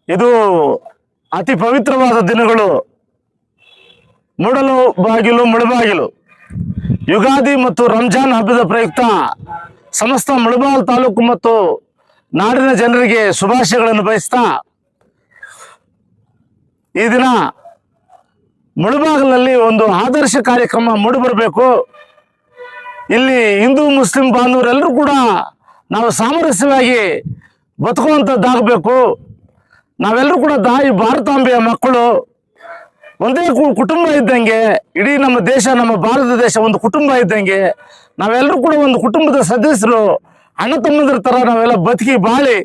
ಇದು ಅತಿ ಪವಿತ್ರವಾದ ದಿನಗಳು. ಮೂಡಲು ಬಾಗಿಲು ಮುಳಬಾಗಿಲು ಯುಗಾದಿ ಮತ್ತು ರಂಜಾನ್ ಹಬ್ಬದ ಪ್ರಯುಕ್ತ ಸಮಸ್ತ ಮುಳಬಾಗಿಲು ತಾಲೂಕು ಮತ್ತು ನಾಡಿನ ಜನರಿಗೆ ಶುಭಾಶಯಗಳನ್ನು ಬಯಸ್ತಾ, ಈ ದಿನ ಮುಳಬಾಗಿಲಿನಲ್ಲಿ ಒಂದು ಆದರ್ಶ ಕಾರ್ಯಕ್ರಮ ಮೂಡಿಬರಬೇಕು. ಇಲ್ಲಿ ಹಿಂದೂ ಮುಸ್ಲಿಂ ಬಾಂಧವರೆಲ್ಲರೂ ಕೂಡ ನಾವು ಸಾಮರಸ್ಯವಾಗಿ ಬದುಕುವಂಥದ್ದಾಗಬೇಕು. ನಾವೆಲ್ಲರೂ ಕೂಡ ತಾಯಿ ಭಾರತಾಂಬೆಯ ಮಕ್ಕಳು, ಒಂದೇ ಕುಟುಂಬ ಇದ್ದಂಗೆ. ಇಡೀ ನಮ್ಮ ದೇಶ, ನಮ್ಮ ಭಾರತ ದೇಶ ಒಂದು ಕುಟುಂಬ ಇದ್ದಂಗೆ. ನಾವೆಲ್ಲರೂ ಕೂಡ ಒಂದು ಕುಟುಂಬದ ಸದಸ್ಯರು, ಅಣ್ಣ ತಮ್ಮಂದ್ರ ಥರ ನಾವೆಲ್ಲ ಬದುಕಿ ಬಾಳಿ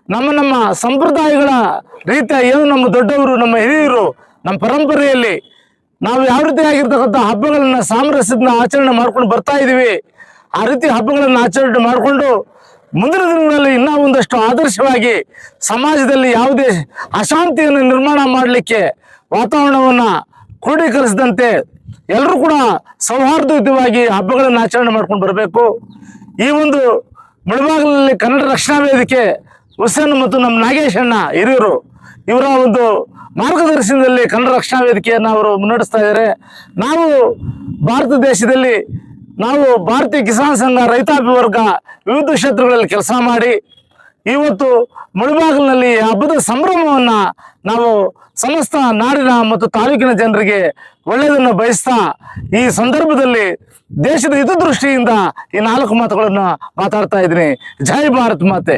ನಮ್ಮ ಸಂಪ್ರದಾಯಗಳ ರೀತಿಯ ಏನು ನಮ್ಮ ದೊಡ್ಡವರು, ನಮ್ಮ ಹಿರಿಯರು, ನಮ್ಮ ಪರಂಪರೆಯಲ್ಲಿ ನಾವು ಯಾವ ರೀತಿಯಾಗಿರ್ತಕ್ಕಂಥ ಹಬ್ಬಗಳನ್ನು ಸಾಮರಸ್ಯದಿಂದ ಆಚರಣೆ ಮಾಡ್ಕೊಂಡು ಬರ್ತಾ ಇದ್ದೀವಿ. ಆ ರೀತಿ ಹಬ್ಬಗಳನ್ನು ಆಚರಣೆ ಮಾಡಿಕೊಂಡು ಮುಂದಿನ ದಿನಗಳಲ್ಲಿ ಇನ್ನೂ ಒಂದಷ್ಟು ಆದರ್ಶವಾಗಿ ಸಮಾಜದಲ್ಲಿ ಯಾವುದೇ ಅಶಾಂತಿಯನ್ನು ನಿರ್ಮಾಣ ಮಾಡಲಿಕ್ಕೆ ವಾತಾವರಣವನ್ನು ಕ್ರೋಢೀಕರಿಸಿದಂತೆ ಎಲ್ಲರೂ ಕೂಡ ಸೌಹಾರ್ದಯುತವಾಗಿ ಹಬ್ಬಗಳನ್ನು ಆಚರಣೆ ಮಾಡ್ಕೊಂಡು ಬರಬೇಕು. ಈ ಒಂದು ಮುಳಬಾಗಿಲಿನಲ್ಲಿ ಕನ್ನಡ ರಕ್ಷಣಾ ವೇದಿಕೆ ಹುಸೇನ್ ಮತ್ತು ನಮ್ಮ ನಾಗೇಶ್ ಅಣ್ಣ ಹಿರಿಯರು, ಇವರ ಒಂದು ಮಾರ್ಗದರ್ಶನದಲ್ಲಿ ಕನ್ನಡ ರಕ್ಷಣಾ ವೇದಿಕೆಯನ್ನು ಅವರು ಮುನ್ನಡೆಸ್ತಾ ಇದ್ದಾರೆ. ನಾವು ಭಾರತ ದೇಶದಲ್ಲಿ ನಾವು ಭಾರತೀಯ ಕಿಸಾನ್ ಸಂಘ, ರೈತಾಪಿ ವರ್ಗ ವಿವಿಧ ಕ್ಷೇತ್ರಗಳಲ್ಲಿ ಕೆಲಸ ಮಾಡಿ ಇವತ್ತು ಮುಳಬಾಗಿಲಿನಲ್ಲಿ ಹಬ್ಬದ ಸಂಭ್ರಮವನ್ನು ನಾವು ಸಮಸ್ತ ನಾಡಿನ ಮತ್ತು ತಾಲೂಕಿನ ಜನರಿಗೆ ಒಳ್ಳೆಯದನ್ನು ಬಯಸ್ತಾ, ಈ ಸಂದರ್ಭದಲ್ಲಿ ದೇಶದ ಹಿತದೃಷ್ಟಿಯಿಂದ ಈ 4 ಮಾತುಗಳನ್ನು ಮಾತಾಡ್ತಾ ಇದ್ದೀನಿ. ಜೈ ಭಾರತ್ ಮಾತೆ.